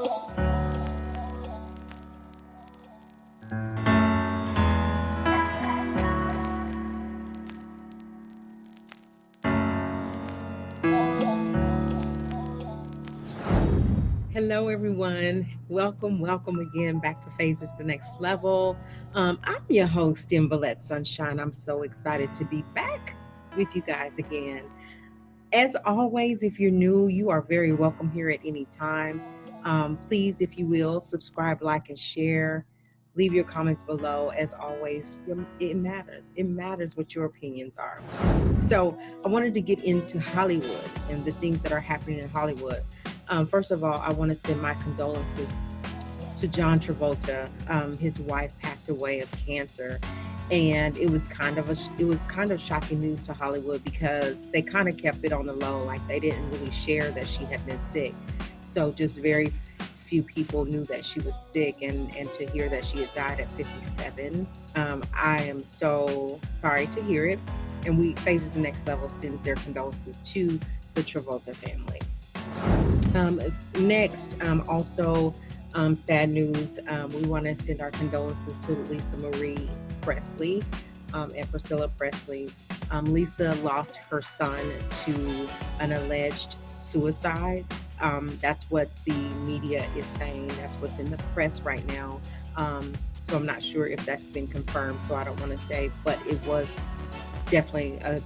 Hello, everyone. Welcome again back to Phases the Next Level. I'm your host, Valette Sunshine. I'm so excited to be back with you guys again. As always, if you're new, you are very welcome here at any time. Please, if you will, subscribe, like, and share. Leave your comments below. As always, it matters. It matters what your opinions are. So, I wanted to get into Hollywood and the things that are happening in Hollywood. First of all, I want to send my condolences to John Travolta. His wife passed away of cancer, and it was kind of shocking news to Hollywood because they kind of kept it on the low, like they didn't really share that she had been sick. So just very few people knew that she was sick, and to hear that she had died at 57, I am so sorry to hear it. And Phases the Next Level sends their condolences to the Travolta family. Next, also sad news. We want to send our condolences to Lisa Marie Presley and Priscilla Presley. Lisa lost her son to an alleged suicide. That's what the media is saying. That's what's in the press right now. So I'm not sure if that's been confirmed, so I don't want to say, but it was definitely a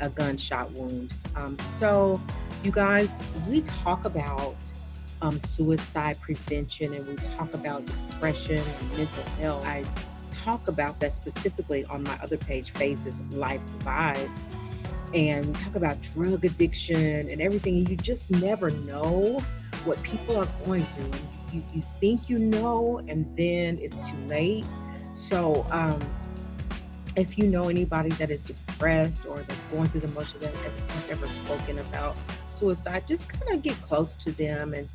gunshot wound. So you guys, we talk about suicide prevention, and we talk about depression and mental health. I talk about that specifically on my other page, Phases Life Vibes, and we talk about drug addiction and everything. And you just never know what people are going through. You think you know, and then it's too late. So if you know anybody that is depressed or that's going through the motion that has ever spoken about suicide, just kind of get close to them and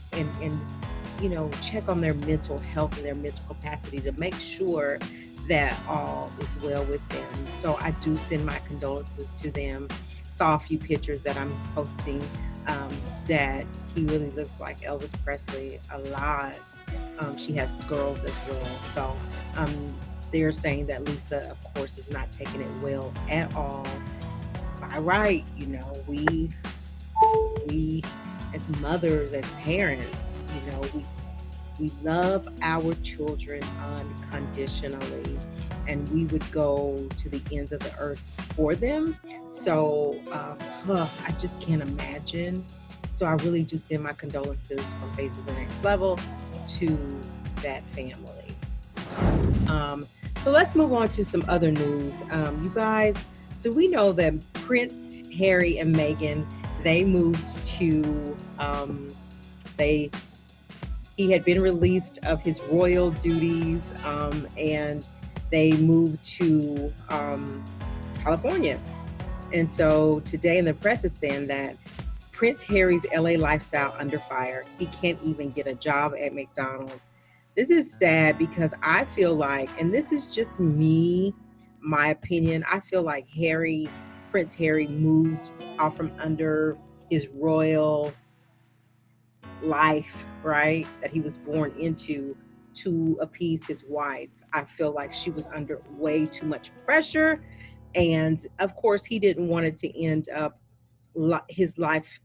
check on their mental health and their mental capacity to make sure that all is well with them. So I do send my condolences to them. Saw a few pictures that I'm posting that he really looks like Elvis Presley a lot. She has girls as well. So they're saying that Lisa, of course, is not taking it well at all. By right, we as mothers, as parents, we love our children unconditionally, and we would go to the ends of the earth for them. So I just can't imagine. So I really do send my condolences from Phases the Next Level to that family. So let's move on to some other news. You guys, so we know that Prince Harry and Meghan, they moved to, he had been released of his royal duties, and they moved to California. And so today in the press is saying that Prince Harry's LA lifestyle under fire. He can't even get a job at McDonald's. This is sad because I feel like, and this is just me, my opinion, I feel like Prince Harry moved off from under his royal life, right, that he was born into, to appease his wife. I feel like she was under way too much pressure. And of course, he didn't want it to end up his life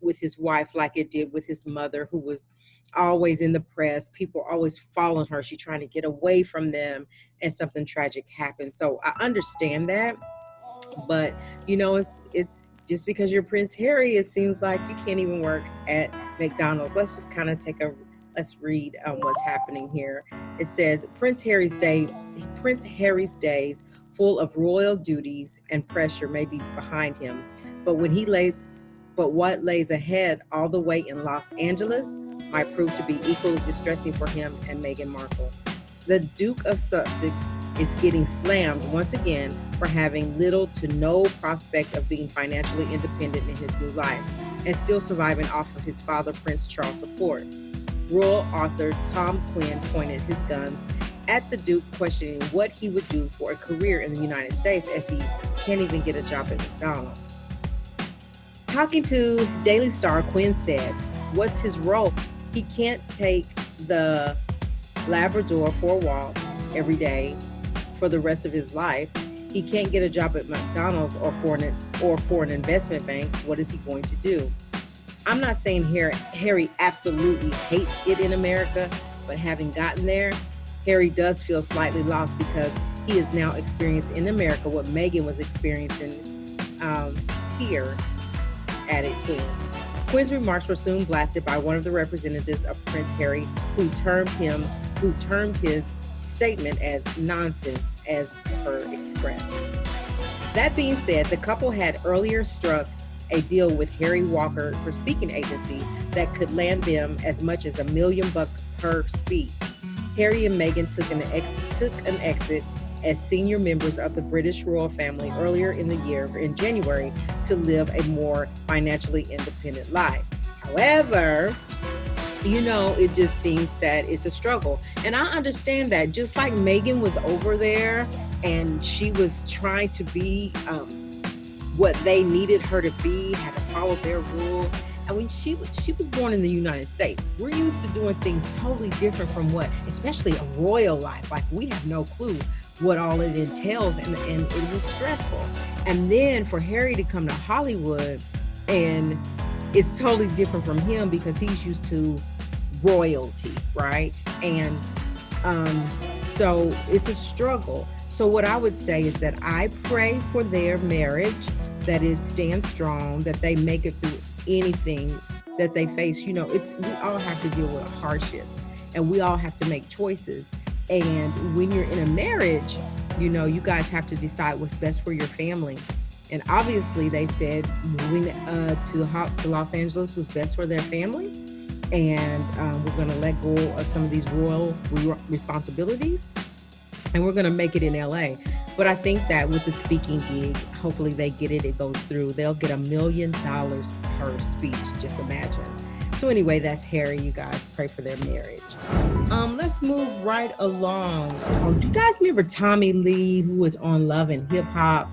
with his wife like it did with his mother, who was always in the press. People always following her. She's trying to get away from them, and something tragic happened. So I understand that, but it's just because you're Prince Harry, it seems like you can't even work at McDonald's. Let's just kind of let's read what's happening here. It says Prince Harry's days full of royal duties and pressure may be behind him, but what lays ahead all the way in Los Angeles might prove to be equally distressing for him and Meghan Markle. The Duke of Sussex is getting slammed once again for having little to no prospect of being financially independent in his new life and still surviving off of his father, Prince Charles' support. Royal author Tom Quinn pointed his guns at the Duke, questioning what he would do for a career in the United States as he can't even get a job at McDonald's. Talking to Daily Star, Quinn said, "What's his role? He can't take the Labrador for a walk every day for the rest of his life. He can't get a job at McDonald's or for an investment bank. What is he going to do? I'm not saying Harry absolutely hates it in America, but having gotten there, Harry does feel slightly lost because he is now experiencing in America what Meghan was experiencing here at Queen. Quinn's remarks were soon blasted by one of the representatives of Prince Harry, who termed his statement as nonsense, as her expressed. That being said, the couple had earlier struck a deal with Harry Walker, her speaking agency, that could land them as much as $1 million per speech. Harry and Meghan took an exit as senior members of the British royal family earlier in the year, in January, to live a more financially independent life. However, it just seems that it's a struggle. And I understand that, just like Meghan was over there and she was trying to be what they needed her to be, had to follow their rules. I mean, she was born in the United States. We're used to doing things totally different from especially a royal life. Like, we have no clue what all it entails, and it was stressful. And then for Harry to come to Hollywood, and it's totally different from him because he's used to royalty, right? And so it's a struggle. So what I would say is that I pray for their marriage, that it stands strong, that they make it through anything that they face. We all have to deal with hardships, and we all have to make choices. And when you're in a marriage, you guys have to decide what's best for your family. And obviously they said moving to Los Angeles was best for their family. And we're going to let go of some of these royal responsibilities, and we're going to make it in LA. But I think that with the speaking gig, hopefully they get it goes through. They'll get $1 million per speech, just imagine. So anyway, that's Harry, you guys. Pray for their marriage. Let's move right along. Do you guys remember Tommy Lee, who was on Love and Hip Hop?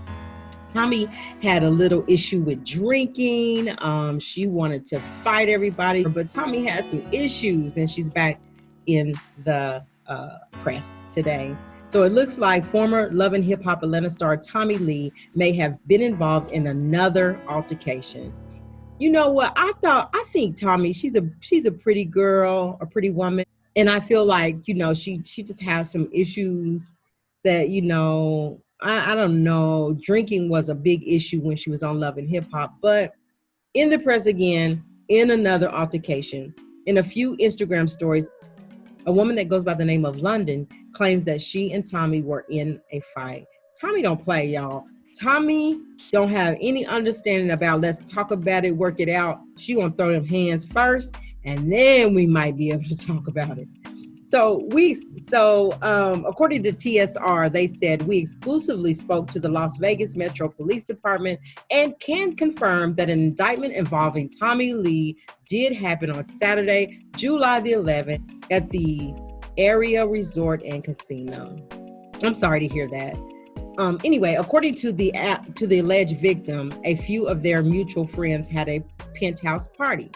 Tommy had a little issue with drinking. She wanted to fight everybody, but Tommy had some issues, and she's back in the press today. So it looks like former Love and Hip Hop Atlanta star Tommy Lee may have been involved in another altercation. You know what? I think Tommy, she's a pretty girl, a pretty woman. And I feel like, she just has some issues that, I don't know. Drinking was a big issue when she was on Love and Hip Hop, but in the press again, in another altercation. In a few Instagram stories, a woman that goes by the name of London claims that she and Tommy were in a fight. Tommy don't play, y'all. Tommy don't have any understanding about let's talk about it, work it out. She won't throw them hands first, and then we might be able to talk about it. So according to TSR, they said we exclusively spoke to the Las Vegas Metro Police Department and can confirm that an indictment involving Tommy Lee did happen on Saturday, July the 11th at the Area Resort and Casino. I'm sorry to hear that. Anyway, according to the alleged victim, a few of their mutual friends had a penthouse party.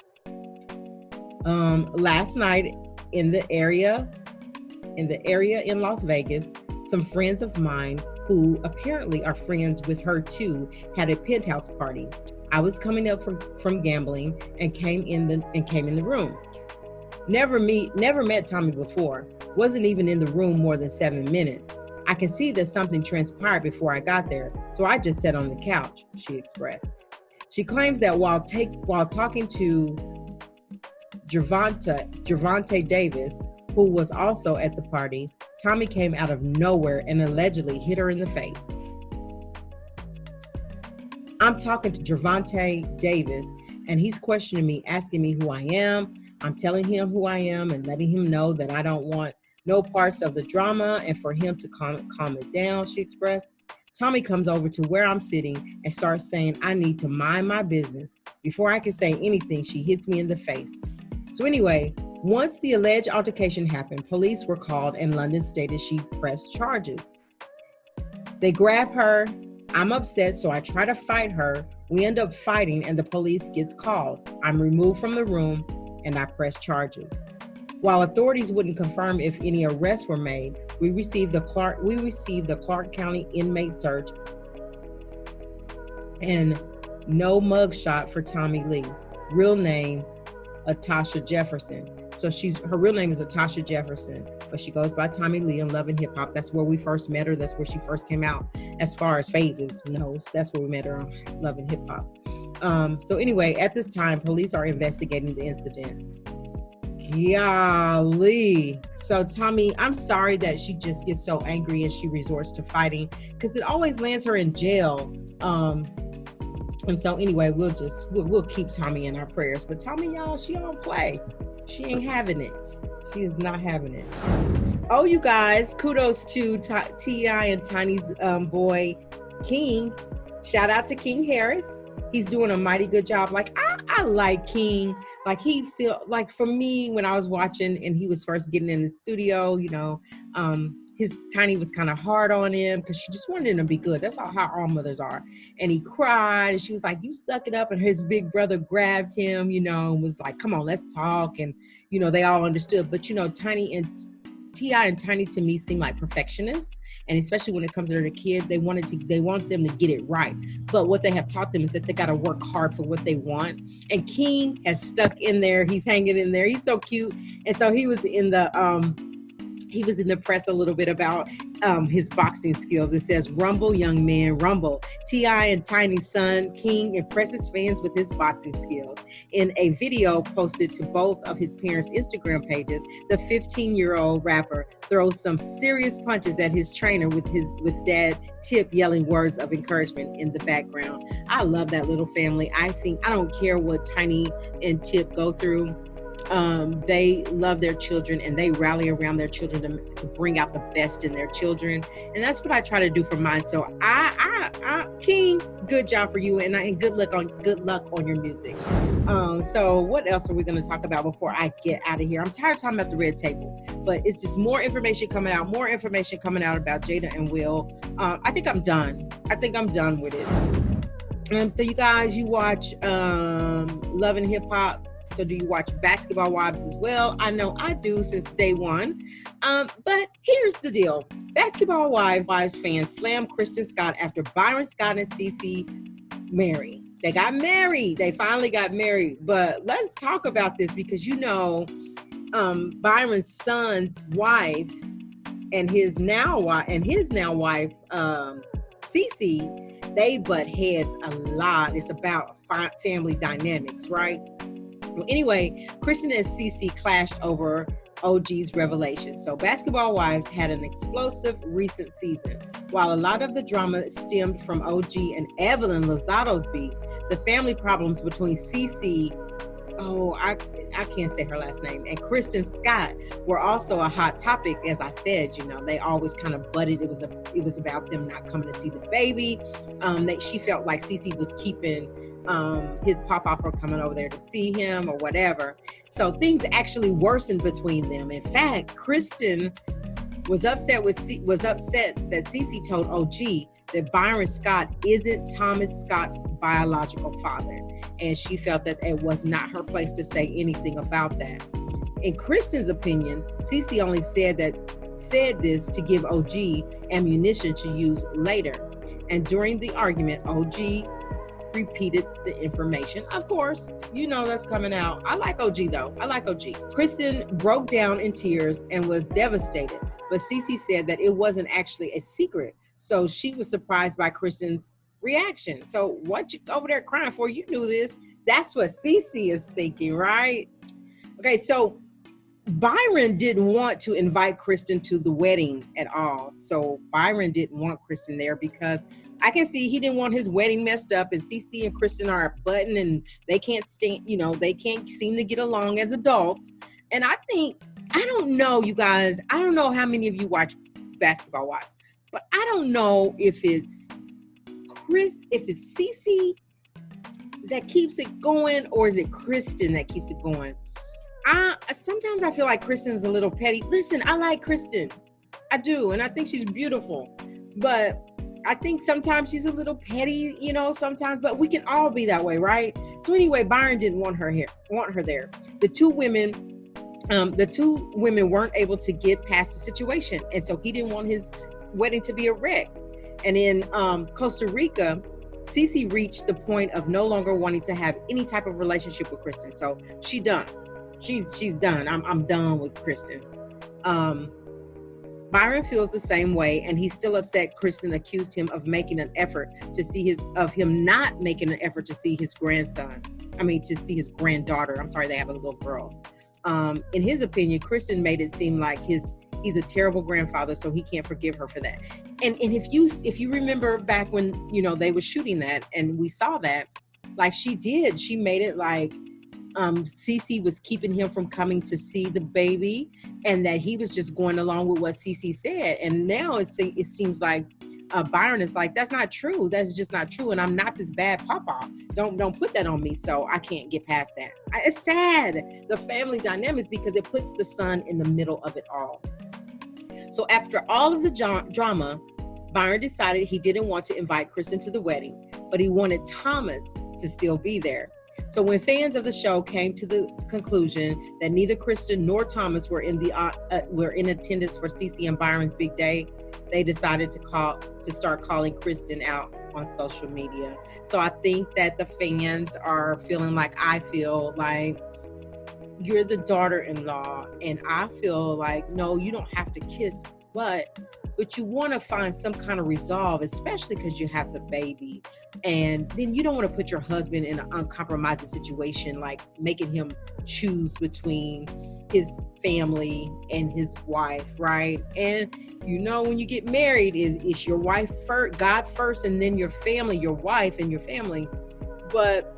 Last night in the area in Las Vegas, some friends of mine who apparently are friends with her too had a penthouse party. I was coming up from gambling and came in the room. Never met Tommy before. Wasn't even in the room more than 7 minutes. I can see that something transpired before I got there, so I just sat on the couch, she expressed. She claims that while talking to Gervonta Davis, who was also at the party, Tommy came out of nowhere and allegedly hit her in the face. I'm talking to Gervonta Davis, and he's questioning me, asking me who I am. I'm telling him who I am and letting him know that I don't want no parts of the drama and for him to calm it down, she expressed. Tommy comes over to where I'm sitting and starts saying I need to mind my business. Before I can say anything, she hits me in the face. So anyway, once the alleged altercation happened, police were called and London stated she pressed charges. They grab her. I'm upset, so I try to fight her. We end up fighting and the police gets called. I'm removed from the room. and I pressed charges. While authorities wouldn't confirm if any arrests were made, we received the Clark County inmate search and no mugshot for Tommy Lee, real name Atasha Jefferson. So her real name is Atasha Jefferson, but she goes by Tommy Lee in Love and Hip Hop. That's where we first met her. That's where she first came out. As far as phases knows, that's where we met her on Love and Hip Hop. So anyway, at this time, police are investigating the incident. Golly. So Tommy, I'm sorry that she just gets so angry and she resorts to fighting, because it always lands her in jail. And so anyway, we'll keep Tommy in our prayers. But Tommy, y'all, she don't play. She ain't having it. She is not having it. Oh, you guys, kudos to T.I. and Tiny's boy, King. Shout out to King Harris. He's doing a mighty good job. Like, I like King. Like, he feel like, for me, when I was watching and he was first getting in the studio, you know, his Tiny was kind of hard on him because she just wanted him to be good. That's how all mothers are. And he cried and she was like, you suck it up. And his big brother grabbed him, you know, and was like, come on, let's talk. And, you know, they all understood. But, you know, Tiny and T.I. and Tiny to me seem like perfectionists. And especially when it comes to their kids, they want them to get it right. But what they have taught them is that they got to work hard for what they want. And King has stuck in there. He's hanging in there. He's so cute. And so he was in the press a little bit about his boxing skills. It says, rumble, young man, rumble. T.I. and Tiny's son, King, impresses fans with his boxing skills. In a video posted to both of his parents' Instagram pages, the 15-year-old rapper throws some serious punches at his trainer with dad Tip yelling words of encouragement in the background. I love that little family. I don't care what Tiny and Tip go through. They love their children and they rally around their children to bring out the best in their children. And that's what I try to do for mine. So King, good job for you. And good luck on your music. So what else are we going to talk about before I get out of here? I'm tired of talking about the red table, but it's just more information coming out about Jada and Will. I think I'm done with it. So you guys, you watch Love and Hip Hop. So do you watch Basketball Wives as well? I know I do since day one. But here's the deal. Basketball Wives fans slam Kristen Scott after Byron Scott and Cece marry. They got married. They finally got married. But let's talk about this because, you know, Byron's son's wife and his now wife, Cece, they butt heads a lot. It's about family dynamics, right? Well, anyway, Kristen and Cece clashed over OG's revelation. So Basketball Wives had an explosive recent season. While a lot of the drama stemmed from OG and Evelyn Lozato's beef, the family problems between Cece, I can't say her last name, and Kristen Scott were also a hot topic. As I said, you know, they always kind of butted. It was about them not coming to see the baby. She felt like Cece was keeping his papa from coming over there to see him or whatever. So things actually worsened between them. In fact, Kristen was upset that Cece told OG that Byron Scott isn't Thomas Scott's biological father, and she felt that it was not her place to say anything about that. In Kristen's opinion, Cece only said this to give OG ammunition to use later. And during the argument, OG repeated the information. Of course, you know that's coming out. I like OG though. Kristen broke down in tears and was devastated, but Cece said that it wasn't actually a secret. So she was surprised by Kristen's reaction. So what you over there crying for? You knew this. That's what Cece is thinking, right? Okay, so Byron didn't want to invite Kristen to the wedding at all. So Byron didn't want Kristen there because I can see he didn't want his wedding messed up, and Cece and Kristen are butting and they can't seem to get along as adults. And I don't know, you guys, I don't know how many of you watch Basketball Wives, but I don't know if it's Cece that keeps it going or is it Kristen that keeps it going. Sometimes I feel like Kristen's a little petty. Listen, I like Kristen. I do, and I think she's beautiful. But I think sometimes she's a little petty, sometimes, but we can all be that way, right? So anyway, Byron didn't want her there. The two women weren't able to get past the situation, and so he didn't want his wedding to be a wreck. And in Costa Rica, Cece reached the point of no longer wanting to have any type of relationship with Kristen. So she's done. She's done. I'm done with Kristen. Byron feels the same way, and he's still upset Kristen accused him of making an effort to see not making an effort to see his grandson. To see his granddaughter. I'm sorry, they have a little girl. In his opinion, Kristen made it seem like he's a terrible grandfather, so he can't forgive her for that. And if you remember back when, they were shooting that and we saw that, like she made it like Cece was keeping him from coming to see the baby, and that he was just going along with what Cece said. And now it seems like Byron is like, that's not true. That's just not true. And I'm not this bad papa. Don't put that on me. So I can't get past that. It's sad, the family dynamics, because it puts the son in the middle of it all. So after all of the drama, Byron decided he didn't want to invite Kristen to the wedding, but he wanted Thomas to still be there. So when fans of the show came to the conclusion that neither Kristen nor Thomas were in attendance for Cece and Byron's big day, they decided to start calling Kristen out on social media. So I think that the fans are feeling like I feel like, you're the daughter-in-law, and I feel like, no, you don't have to kiss, but you want to find some kind of resolve, especially because you have the baby. And then you don't want to put your husband in an uncompromising situation, like making him choose between his family and his wife, right? And when you get married, it's your wife first, God first, and then your family, your wife and your family. But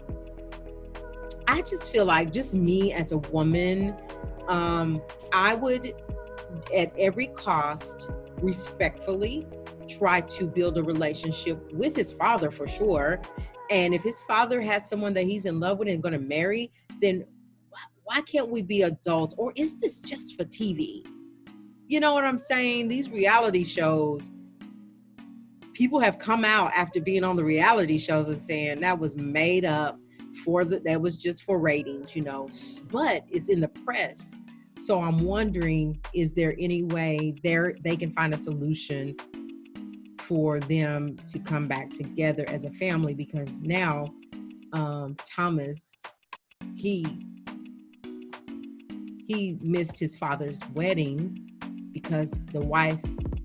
I just feel like, just me as a woman, I would, at every cost, respectfully try to build a relationship with his father for sure. And if his father has someone that he's in love with and going to marry, then why can't we be adults? Or is this just for TV? You know what I'm saying? These reality shows, people have come out after being on the reality shows and saying that was made up that was just for ratings, but it's in the press. So I'm wondering, is there any way they can find a solution for them to come back together as a family? Because now Thomas, he missed his father's wedding because the wife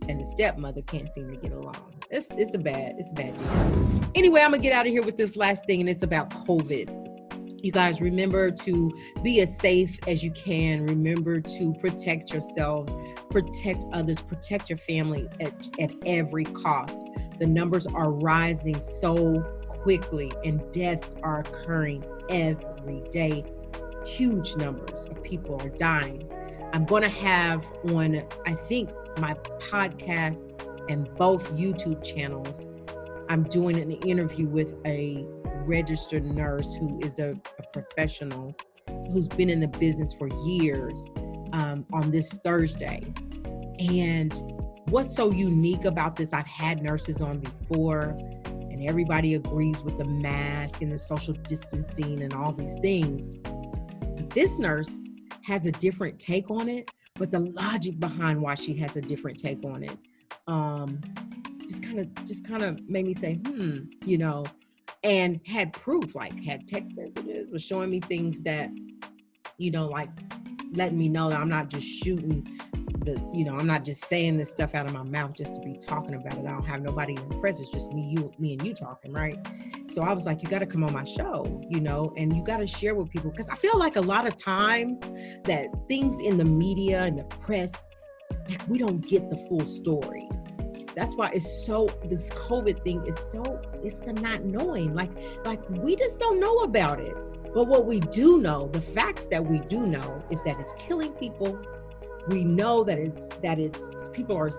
and the stepmother can't seem to get along. It's a bad deal. Anyway, I'm gonna get out of here with this last thing, and it's about COVID. You guys, remember to be as safe as you can. Remember to protect yourselves, protect others, protect your family at every cost. The numbers are rising so quickly, and deaths are occurring every day. Huge numbers of people are dying. I'm going to have on, I think, my podcast and both YouTube channels, I'm doing an interview with a registered nurse who is a professional who's been in the business for years on this Thursday. And what's so unique about this, I've had nurses on before, and everybody agrees with the mask and the social distancing and all these things. This nurse has a different take on it, but the logic behind why she has a different take on it just kind of made me say, and had proof, like had text messages, was showing me things that, like letting me know that I'm not just shooting I'm not just saying this stuff out of my mouth just to be talking about it. I don't have nobody in the press. It's just me and you talking, right? So I was like, you got to come on my show, and you got to share with people, because I feel like a lot of times that things in the media and the press, like, we don't get the full story. That's why this COVID thing it's the not knowing, like we just don't know about it. But what we do know, the facts that we do know, is that it's killing people. We know that it's people are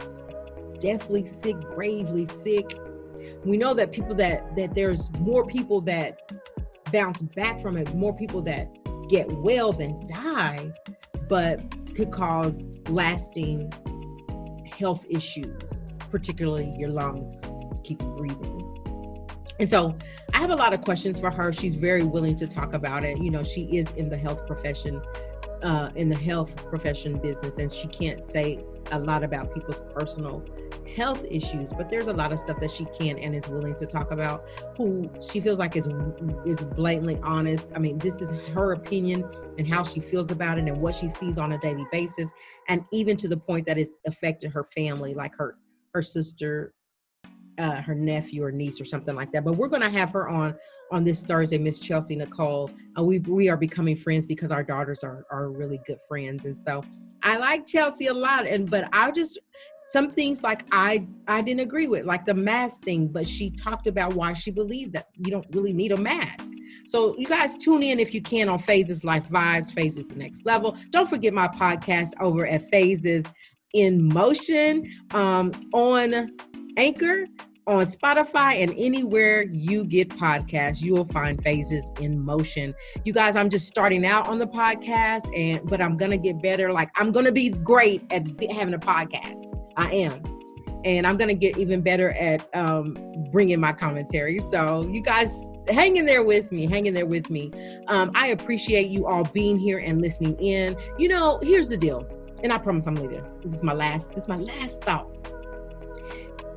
deathly sick, gravely sick. We know that that there's more people that bounce back from it, more people that get well than die, but could cause lasting health issues, particularly your lungs. keep breathing. And so I have a lot of questions for her. She's very willing to talk about it. You know, she is in the health profession business, and she can't say a lot about people's personal health issues, but there's a lot of stuff that she can and is willing to talk about, who she feels like is blatantly honest. I mean, this is her opinion and how she feels about it and what she sees on a daily basis, and even to the point that it's affected her family, like her sister, her nephew or niece or something like that. But we're going to have her on this Thursday, Miss Chelsea Nicole. We are becoming friends because our daughters are really good friends. And so I like Chelsea a lot. But some things like I didn't agree with, like the mask thing, but she talked about why she believed that you don't really need a mask. So you guys tune in if you can on Phases Life Vibes, Phases the Next Level. Don't forget my podcast over at Phases in Motion, on Anchor, on Spotify, and anywhere you get podcasts, you will find Phases in Motion. You guys, I'm just starting out on the podcast, but I'm going to get better. Like, I'm going to be great at having a podcast. I am. And I'm going to get even better at bringing my commentary. So you guys, hang in there with me. I appreciate you all being here and listening in. You know, here's the deal. And I promise I'm leaving. This is my last thought.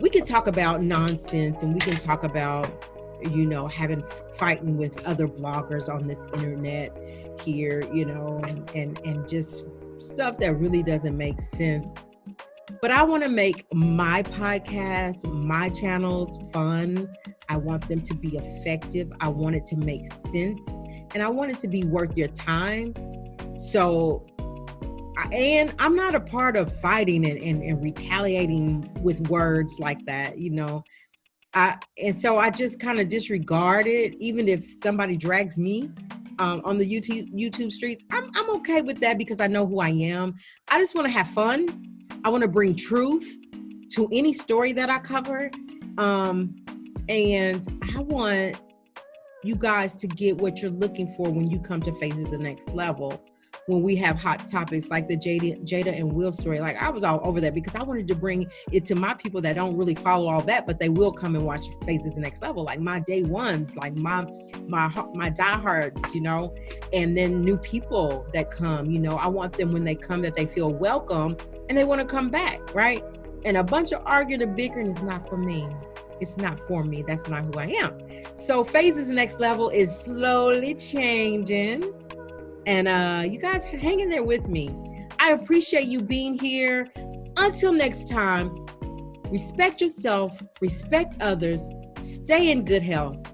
We can talk about nonsense, and we can talk about, you know, fighting with other bloggers on this internet here, you know, and just stuff that really doesn't make sense. But I want to make my podcast, my channels fun. I want them to be effective. I want it to make sense, and I want it to be worth your time. So, and I'm not a part of fighting and retaliating with words like that, you know. So I just kind of disregard it. Even if somebody drags me on the YouTube streets, I'm okay with that because I know who I am. I just want to have fun. I want to bring truth to any story that I cover. And I want you guys to get what you're looking for when you come to Phases the Next Level. When we have hot topics like the Jada and Will story, like I was all over that because I wanted to bring it to my people that don't really follow all that, but they will come and watch Phases the Next Level, like my day ones, like my diehards, you know, and then new people that come, you know. I want them when they come that they feel welcome and they want to come back, right? And a bunch of arguing and bickering is not for me. It's not for me. That's not who I am. So Phases the Next Level is slowly changing. And you guys hang in there with me. I appreciate you being here. Until next time, respect yourself, respect others, stay in good health,